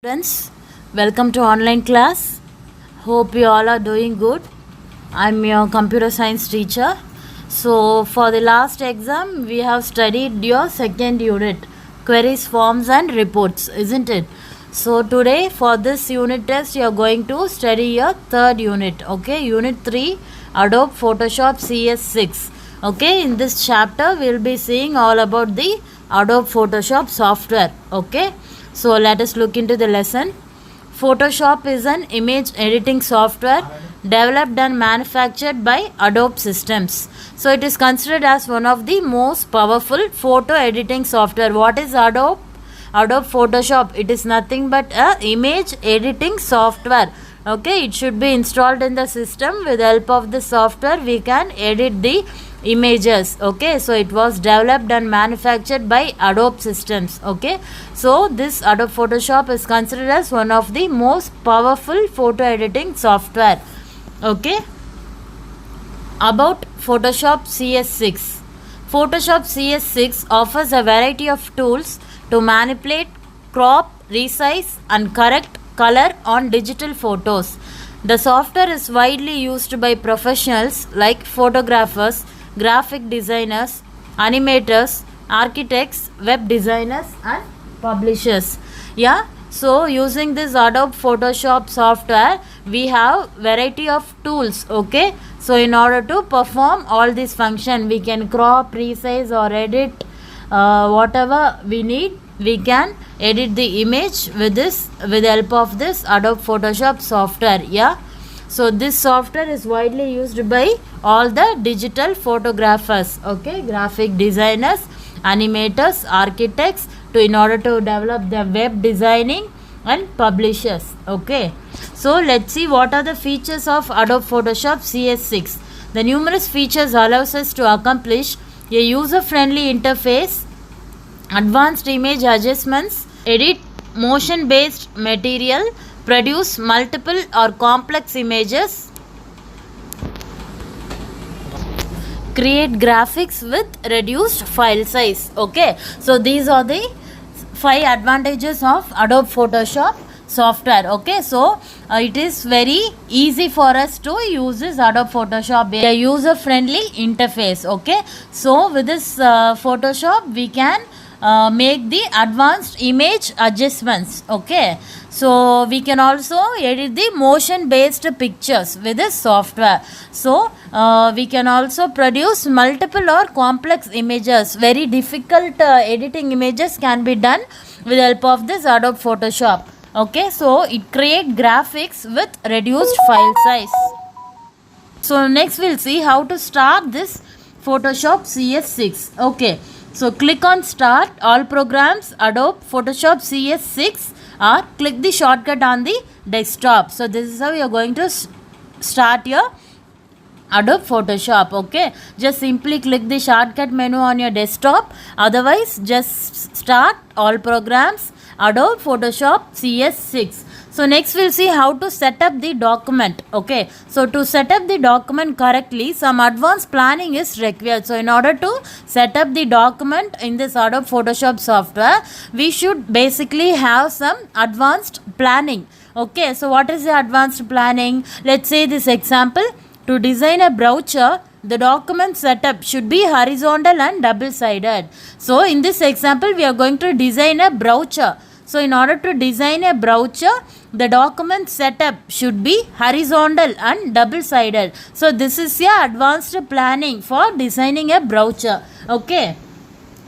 Friends, welcome to online class. Hope you all are doing good. I'm your computer science teacher. So, for the last exam, we have studied your second unit, queries, forms, and reports, isn't it? So, today for this unit test, you are going to study your third unit, okay? Unit 3, Adobe Photoshop CS6. Okay, in this chapter, we'll be seeing all about the Adobe Photoshop software, okay? So let us look into the lesson. Photoshop is an image editing software developed and manufactured by Adobe Systems. So it is considered as one of the most powerful photo editing software. What is Adobe? Adobe Photoshop. It is nothing but a image editing software. Okay, it should be installed in the system. With the help of the software, we can edit the images. Okay, so it was developed and manufactured by Adobe Systems. Okay, so this Adobe Photoshop is considered as one of the most powerful photo editing software. Okay, about Photoshop CS6. Photoshop CS6 offers a variety of tools to manipulate, crop, resize and correct color on digital photos. The software is widely used by professionals like photographers, graphic designers, animators, architects, web designers and publishers. Yeah, so using this Adobe Photoshop software, we have variety of tools. Okay, so in order to perform all these function, we can crop, resize or edit whatever we need. We can edit the image with the help of this Adobe Photoshop software. Yeah, so this software is widely used by all the digital photographers, okay, graphic designers, animators, architects, to in order to develop the web designing and publishers. Okay, so let's see what are the features of Adobe Photoshop CS6. The numerous features allows us to accomplish a user-friendly interface, advanced image adjustments, edit motion-based material, produce multiple or complex images, create graphics with reduced file size. Okay, so these are the 5 advantages of Adobe Photoshop software. Okay, so it is very easy for us to use this Adobe Photoshop, a user friendly interface. Okay, so with this Photoshop we can make the advanced image adjustments. Okay, so we can also edit the motion based pictures with this software. So we can also produce multiple or complex images. Very difficult editing images can be done with the help of this Adobe Photoshop. Okay, so it create graphics with reduced file size. So next we'll see how to start this Photoshop CS6. Okay, so click on Start, All Programs, Adobe Photoshop CS6, or click the shortcut on the desktop. So this is how you are going to start your Adobe Photoshop. Okay, just simply click the shortcut menu on your desktop. Otherwise, just start All Programs, Adobe Photoshop CS6. So next we'll see how to set up the document. Okay, so to set up the document correctly, some advanced planning is required. So in order to set up the document in this Adobe Photoshop software, we should basically have some advanced planning. Okay, so what is the advanced planning? Let's say this example, to design a brochure, the document setup should be horizontal and double-sided. So in this example, we are going to design a brochure. So in order to design a brochure, the document setup should be horizontal and double-sided. So this is your advanced planning for designing a brochure. Okay,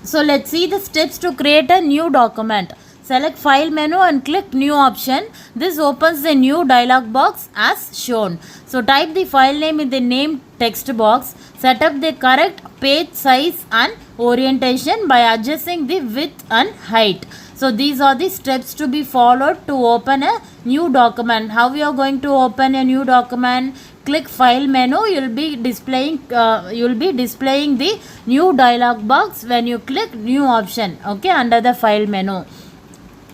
so let's see the steps to create a new document. Select File menu and click New option. This opens the new dialog box as shown. So type the file name in the name text box. Set up the correct page size and orientation by adjusting the width and height. So these are the steps to be followed to open a new document. How we are going to open a new document? Click File menu. You'll be displaying the new dialog box when you click New option. Okay, under the File menu.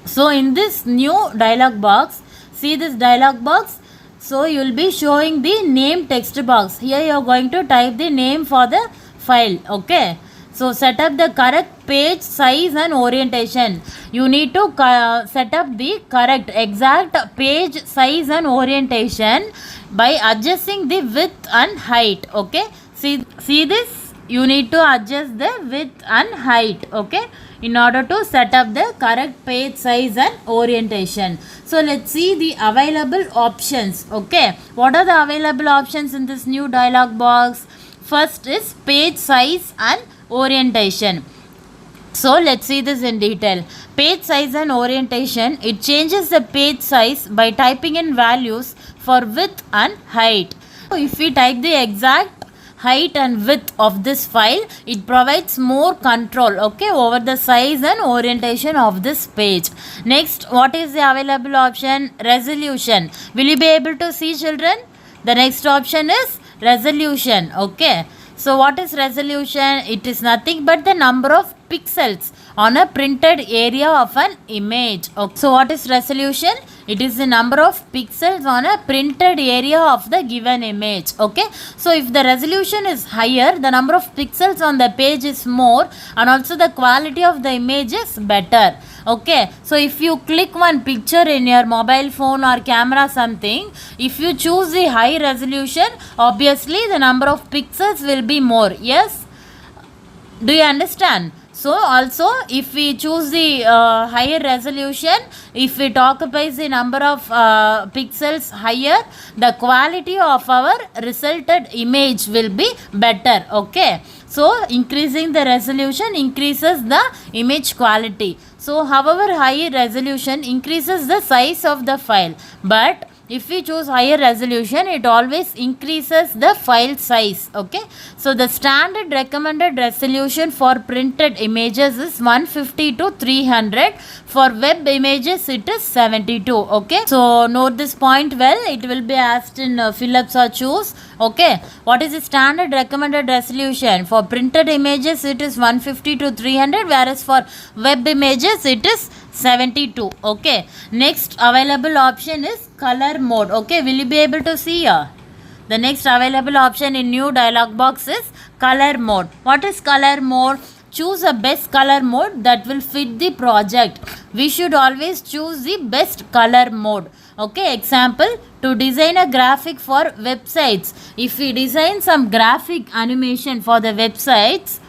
So in this new dialog box, see this dialog box. So you will be showing the name text box. Here you are going to type the name for the file. Okay, So set up the correct page size and orientation. You need to set up the correct exact page size and orientation by adjusting the width and height. Okay, see this, you need to adjust the width and height, okay, in order to set up the correct page size and orientation. So let's see the available options. Okay, what are the available options in this new dialog box? First is page size and orientation. So let's see this in detail. Page size and orientation, it changes the page size by typing in values for width and height. So if we type the exact height and width of this file, it provides more control, okay, over the size and orientation of this page. Next, what is the available option? Resolution. Will you be able to see, children? The next option is resolution. Okay, so what is resolution? It is nothing but the number of pixels on a printed area of an image. Okay. So what is resolution? It is the number of pixels on a printed area of the given image. Okay, so if the resolution is higher, the number of pixels on the page is more, and also the quality of the image is better. Okay, so if you click one picture in your mobile phone or camera something, if you choose the high resolution, obviously the number of pixels will be more. Yes, do you understand? So also if we choose the higher resolution, if it occupies the number of pixels higher, the quality of our resulted image will be better. Okay, so increasing the resolution increases the image quality. So however, high resolution increases the size of the file, but if we choose higher resolution, it always increases the file size. Okay, so the standard recommended resolution for printed images is 150 to 300. For web images it is 72. Okay, so note this point well, it will be asked in fill-ups or choose. Okay, what is the standard recommended resolution? For printed images it is 150 to 300, whereas for web images it is 72. Okay, next available option is color mode. Okay, will you be able to see here? The next available option in new dialog box is color mode. What is color mode? Choose a best color mode that will fit the project. We should always choose the best color mode. Okay, example, to design a graphic for websites. If we design some graphic animation for the websites,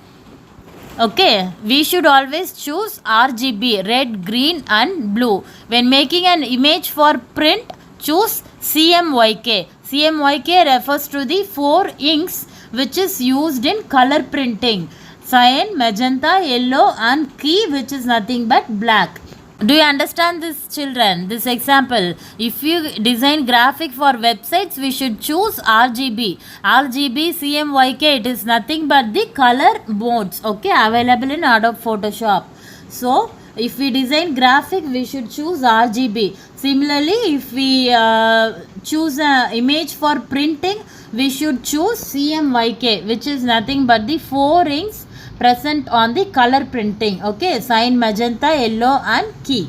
okay, we should always choose RGB, red, green and blue. When making an image for print, choose CMYK. CMYK refers to the 4 inks which is used in color printing: cyan, magenta, yellow and key, which is nothing but black. Do you understand this, children? This example, if you design graphic for websites, we should choose RGB. RGB, CMYK, it is nothing but the color modes, okay, available in Adobe Photoshop. So if we design graphic, we should choose RGB. Similarly, if we choose an image for printing, we should choose CMYK, which is nothing but the 4 inks present on the color printing. Okay, cyan, magenta, yellow and key.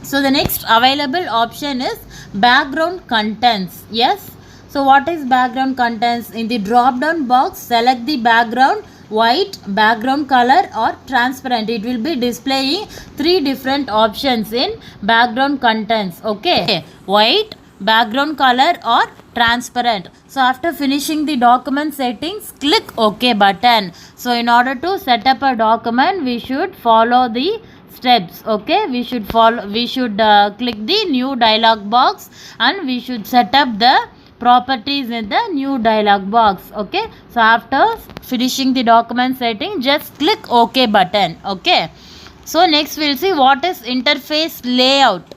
So the next available option is background contents. Yes, so what is background contents? In the drop down box, select the background, white, background color or transparent. It will be displaying 3 different options in background contents. Okay, white, background color or transparent. So after finishing the document settings, click OK button. So in order to set up a document, we should follow the steps. Okay, we should click the new dialog box and we should set up the properties in the new dialog box. Okay, so after finishing the document setting, just click OK button. Okay, so next we'll see what is interface layout.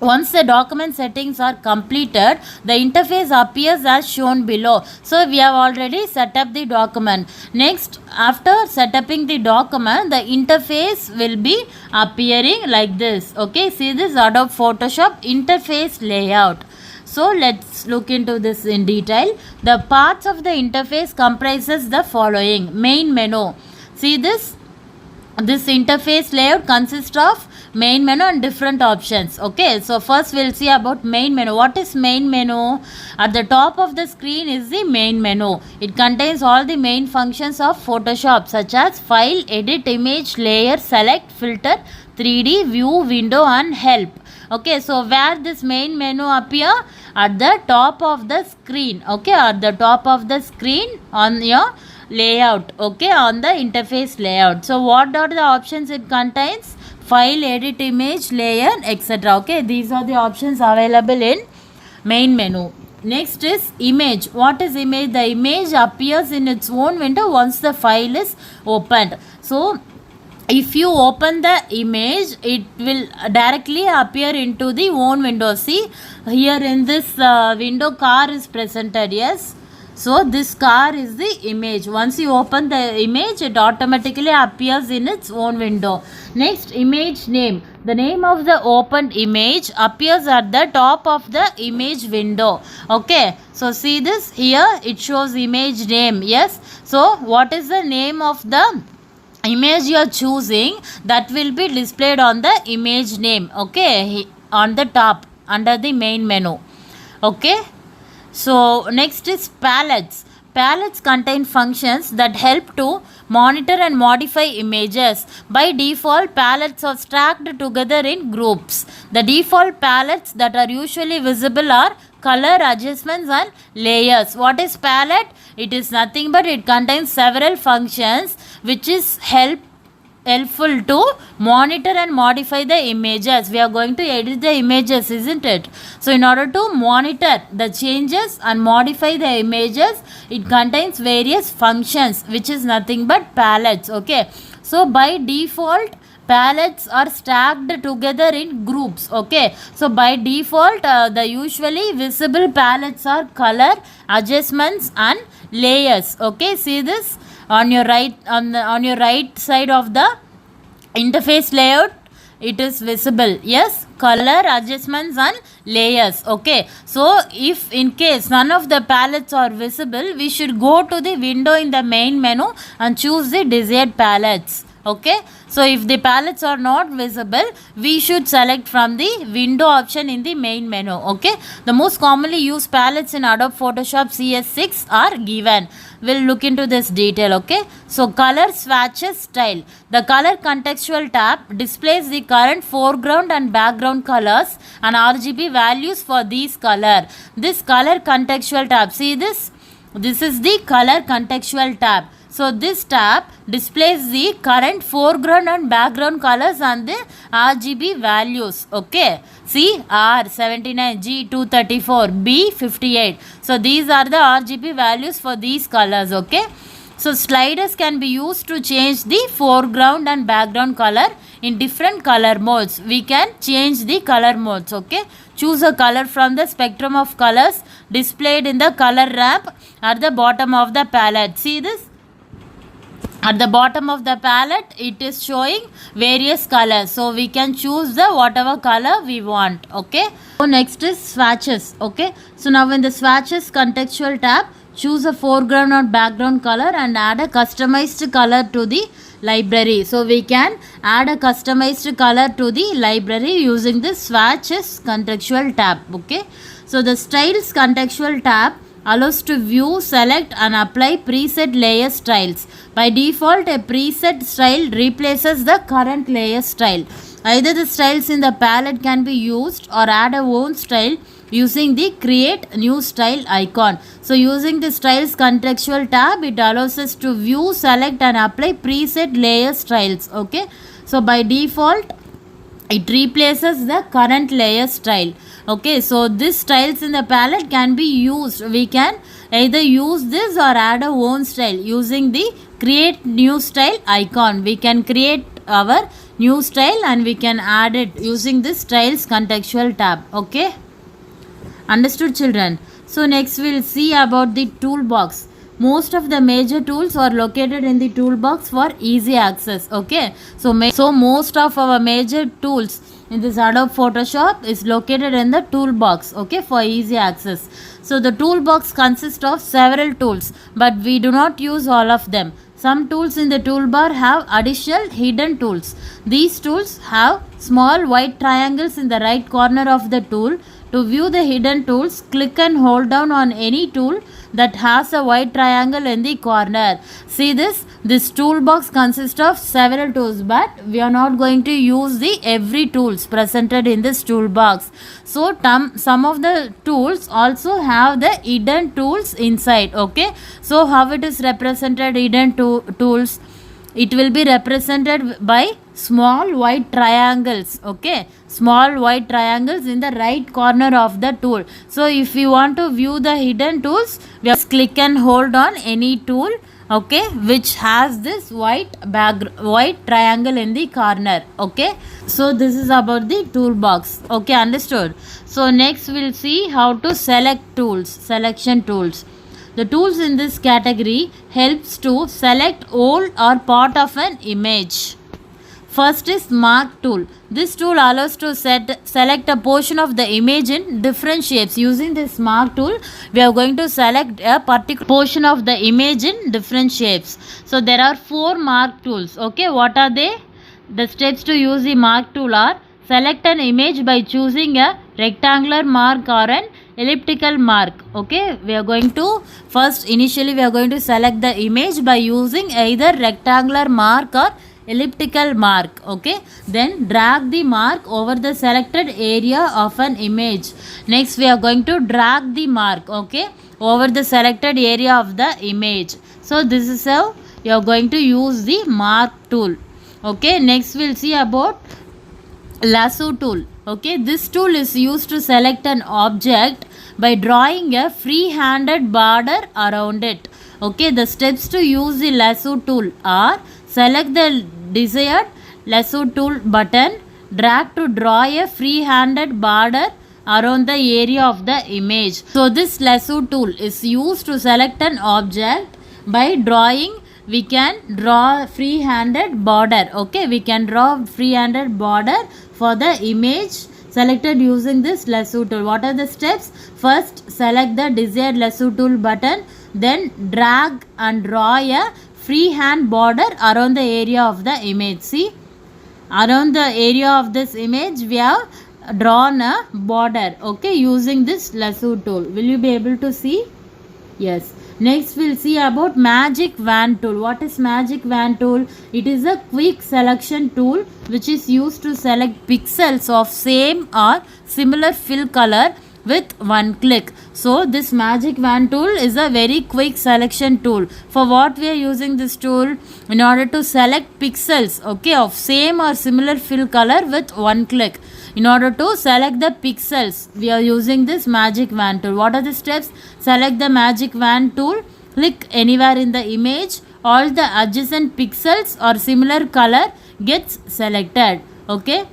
Once the document settings are completed, the interface appears as shown below. So we have already set up the document. Next, after setting the document, the interface will be appearing like this. Okay, see this Adobe Photoshop interface layout. So let's look into this in detail. The parts of the interface comprises the following: main menu. See this interface layout consists of main menu and different options. Okay, so first we'll see about main menu. What is main menu? At the top of the screen is the main menu. It contains all the main functions of Photoshop such as file, edit, image, layer, select, filter, 3D, view, window and help. Okay, so where this main menu appear? At the top of the screen. Okay, at the top of the screen on your layout. Okay, on the interface layout. So what are the options it contains? File, edit, image, layer, etc. Okay, these are the options available in main menu. Next is image. What is image? The image appears in its own window once the file is opened. So if you open the image, it will directly appear into the own window. See here in this window, car is presented. Yes, so this car is the image. Once you open the image, it automatically appears in its own window. Next, image name. The name of the opened image appears at the top of the image window. Okay, so see this here, it shows image name. Yes, so what is the name of the image you are choosing? That will be displayed on the image name. Okay, on the top under the main menu. Okay, so next is palettes. Palettes contain functions that help to monitor and modify images. By default, palettes are stacked together in groups. The default palettes that are usually visible are color, adjustments and layers. What is palette? It is nothing but it contains several functions which is helpful to monitor and modify the images. We are going to edit the images, isn't it? So in order to monitor the changes and modify the images, it contains various functions which is nothing but palettes. Okay, so by default palettes are stacked together in groups. Okay, so by default the usually visible palettes are color, adjustments and layers. Okay, see this on your right, on your right side of the interface layout, it is visible. Yes, color, adjustments and layers. Okay, so if in case none of the palettes are visible, we should go to the window in the main menu and choose the desired palettes. Okay, so if the palettes are not visible, we should select from the window option in the main menu. Okay, the most commonly used palettes in Adobe Photoshop CS6 are given. We'll look into this detail. Okay, so color, swatches, style. The color contextual tab displays the current foreground and background colors and RGB values for these color. This color contextual tab, see this is the color contextual tab. So this tab displays the current foreground and background colors and the RGB values. Okay, see R79, G234, B58. So these are the RGB values for these colors. Okay, so sliders can be used to change the foreground and background color in different color modes. We can change the color modes. Okay, choose a color from the spectrum of colors displayed in the color ramp at the bottom of the palette. See this? At the bottom of the palette, it is showing various colors. So we can choose the whatever color we want. Okay. So next is swatches. Okay. So now in the swatches contextual tab, choose a foreground or background color and add a customized color to the library. So we can add a customized color to the library using the swatches contextual tab. Okay. So the styles contextual tab allows to view, select and apply preset layer styles. By default, a preset style replaces the current layer style. Either the styles in the palette can be used or add a own style using the create new style icon. So using the styles contextual tab, it allows us to view, select and apply preset layer styles. Okay, so by default it replaces the current layer style. Okay, so this styles in the palette can be used. We can either use this or add a own style using the create new style icon. We can create our new style and we can add it using this styles contextual tab. Okay, understood children? So next we'll see about the toolbox. Most of the major tools are located in the toolbox for easy access. Okay, so most of our major tools in this Adobe Photoshop is located in the toolbox. Okay, for easy access. So the toolbox consists of several tools, but we do not use all of them. Some tools in the toolbar have additional hidden tools. These tools have small white triangles in the right corner of the tool. To view the hidden tools, click and hold down on any tool that has a white triangle in the corner. See this toolbox consists of several tools, but we are not going to use the every tools presented in this toolbox. So some of the tools also have the hidden tools inside. Okay, so how it is represented, hidden tools? It will be represented by small white triangles. Okay, small white triangles in the right corner of the tool. So if you want to view the hidden tools, we have to click and hold on any tool, okay, which has this white triangle in the corner. Okay, so this is about the toolbox. Okay, understood. So next we'll see how to select tools, selection tools. The tools in this category helps to select whole or part of an image. First is mark tool. This tool allows to select a portion of the image in different shapes. Using this mark tool, we are going to select a particular portion of the image in different shapes. So there are 4 mark tools. Okay, what are they? The steps to use the mark tool are: select an image by choosing a rectangular mark or an elliptical mark. Okay, we are going to initially we are going to select the image by using either rectangular mark or elliptical mark. Okay, then drag the mark over the selected area of an image. Next we are going to drag the mark, okay, over the selected area of the image. So this is how you are going to use the mark tool. Okay, next we'll see about lasso tool. Okay, this tool is used to select an object by drawing a free-handed border around it. Okay, the steps to use the lasso tool are: select the desired lasso tool button, drag to draw a free-handed border around the area of the image. So this lasso tool is used to select an object by drawing. We can draw free-handed border. Okay, we can draw free-handed border for the image selected using this lasso tool. What are the steps? First, select the desired lasso tool button, then drag and draw a freehand border around the area of the image. See, around the area of this image we have drawn a border, okay, using this lasso tool. Will you be able to see? Yes. Next we'll see about magic wand tool. What is magic wand tool? It is a quick selection tool which is used to select pixels of same or similar fill color with one click. So this magic wand tool is a very quick selection tool. For what we are using this tool? In order to select pixels, okay, of same or similar fill color with one click. In order to select the pixels, we are using this magic wand tool. What are the steps? Select the magic wand tool, click anywhere in the image, all the adjacent pixels or similar color gets selected. Okay,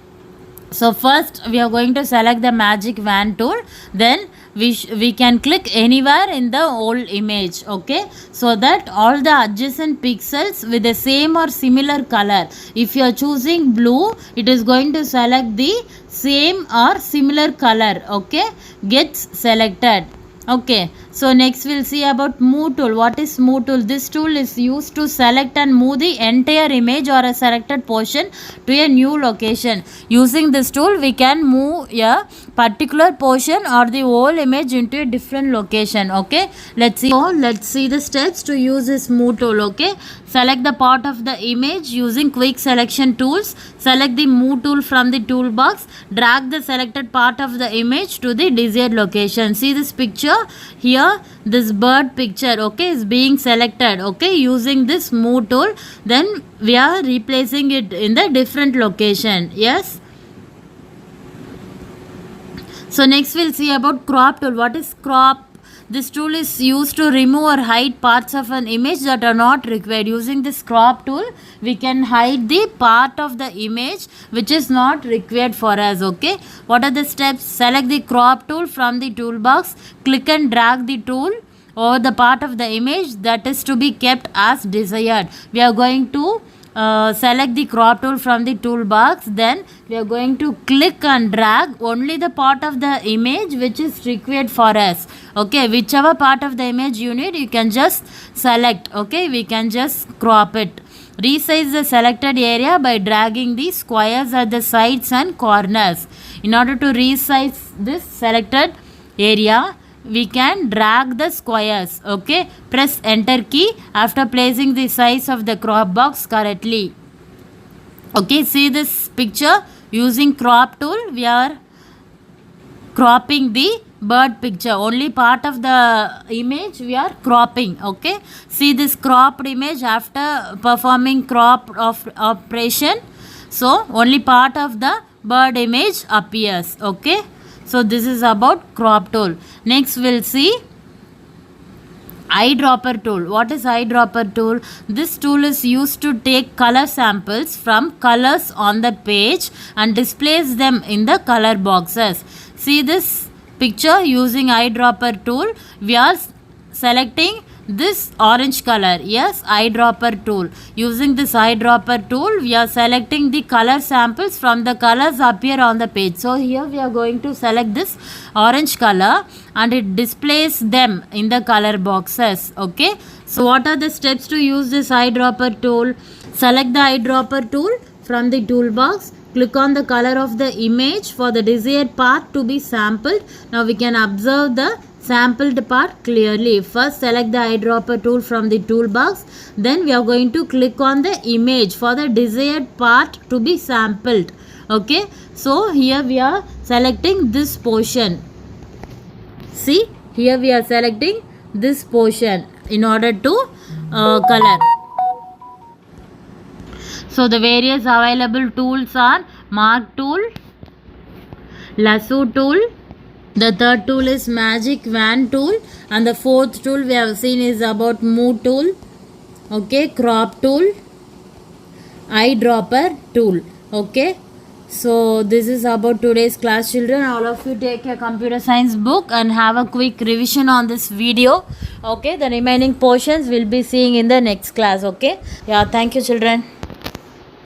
so first we are going to select the magic wand tool, then we can click anywhere in the whole image, okay, so that all the adjacent pixels with the same or similar color. If you are choosing blue, it is going to select the same or similar color, okay, gets selected. Okay, so next we'll see about move tool. What is move tool? This tool is used to select and move the entire image or a selected portion to a new location. Using this tool, we can move a particular portion or the whole image into a different location. Okay, let's see. So let's see the steps to use this move tool. Okay, select the part of the image using quick selection tools. Select the move tool from the toolbox. Drag the selected part of the image to the desired location. See this picture here, this bird picture, okay, is being selected, okay, using this move tool. Then we are replacing it in the different location. Yes. So next we'll see about crop tool. What is crop? This tool is used to remove or hide parts of an image that are not required. Using this crop tool, we can hide the part of the image which is not required for us. Okay, what are the steps? Select the crop tool from the toolbox. Click and drag the tool over the part of the image that is to be kept as desired. We are going to select the crop tool from the toolbox. Then we are going to click and drag only the part of the image which is required for us. Okay, whichever part of the image you need, you can just select. Okay, we can just crop it. Resize the selected area by dragging the squares at the sides and corners. In order to resize this selected area, we can drag the squares. Okay, press enter key after placing the size of the crop box correctly. Okay, see this picture. Using crop tool, we are cropping the bird picture. Only part of the image we are cropping. Okay, see this cropped image after performing crop of operation. So only part of the bird image appears. Okay, so this is about crop tool. Next we'll see eyedropper tool. What is eyedropper tool? This tool is used to take color samples from colors on the page and displays them in the color boxes. See this picture. Using eyedropper tool, we are selecting this orange color. Yes, eyedropper tool. Using this eyedropper tool, we are selecting the color samples from the colors appear on the page. So here we are going to select this orange color and it displays them in the color boxes. Okay, so what are the steps to use this eyedropper tool? Select the eyedropper tool from the toolbox. Click on the color of the image for the desired part to be sampled. Now we can observe the sampled part clearly. First select the eyedropper tool from the toolbox. Then we are going to click on the image for the desired part to be sampled. Okay, so here we are selecting this portion. See, here we are selecting this portion in order to color. So the various available tools are mark tool, lasso tool, the third tool is magic wand tool, and the fourth tool we have seen is about move tool. Okay, crop tool, eyedropper tool. Okay, so this is about today's class, children. All of you take a computer science book and have a quick revision on this video. Okay, the remaining portions we'll be seeing in the next class. Okay, yeah, thank you, children.